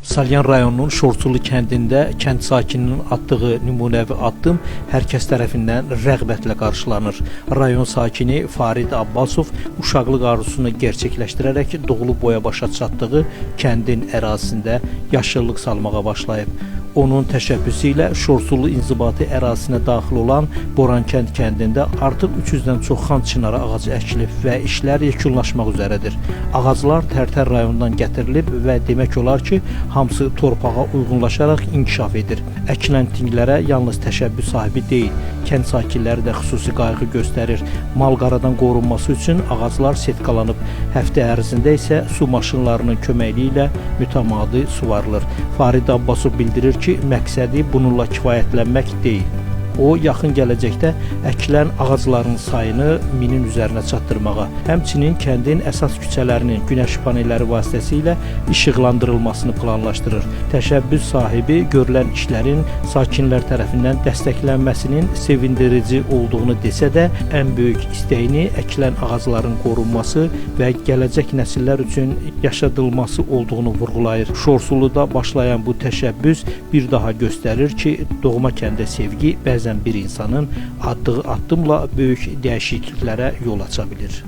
Salyan rayonunun Şorsulu kəndində kənd sakininin atdığı nümunəvi addım hər kəs tərəfindən rəğbətlə qarşılanır. Rayon sakini Farid Abbasov uşaqlıq arzusunu gerçəkləşdirərək doğulub boya başa çatdığı kəndin ərazisində yaşıllıq salmağa başlayıb. Onun təşəbbüsü ilə Şorsulu inzibati ərazisinə daxil olan Borankənd kəndində artıq 300-dən çox xan çinarı ağacı əkilib və işlər yekunlaşmaq üzrədir. Ağaclar Tərtər rayonundan gətirilib və demək olar ki, hamısı torpağa uyğunlaşaraq inkişaf edir. Əkilən tinglərə yalnız təşəbbüs sahibi deyil, kənd sakinləri də xüsusi qayğı göstərir. Mal-qaradan qorunması üçün ağaclar setkalanıb. Həftə ərzində isə su maşınlarının köməkliyi ilə mütəmadi suvarılır. Farid Abbasov bildirir ki, məqsədi bununla kifayətlənmək deyil. O, yaxın gələcəkdə əkilən ağacların sayını 1000-in üzərinə çatdırmağa, həmçinin kəndin əsas küçələrinin günəş panelləri vasitəsilə işıqlandırılmasını planlaşdırır. Təşəbbüs sahibi görülən işlərin sakinlər tərəfindən dəstəklənməsinin sevindirici olduğunu desə də, ən böyük istəyini əkilən ağacların qorunması və gələcək nəsillər üçün yaşadılması olduğunu vurğulayır. Şorsuluda başlayan bu təşəbbüs bir daha göstərir ki, doğma kəndə sevgi bəzən bir insanın atdığı addımla böyük dəyişikliklərə yol aça bilir.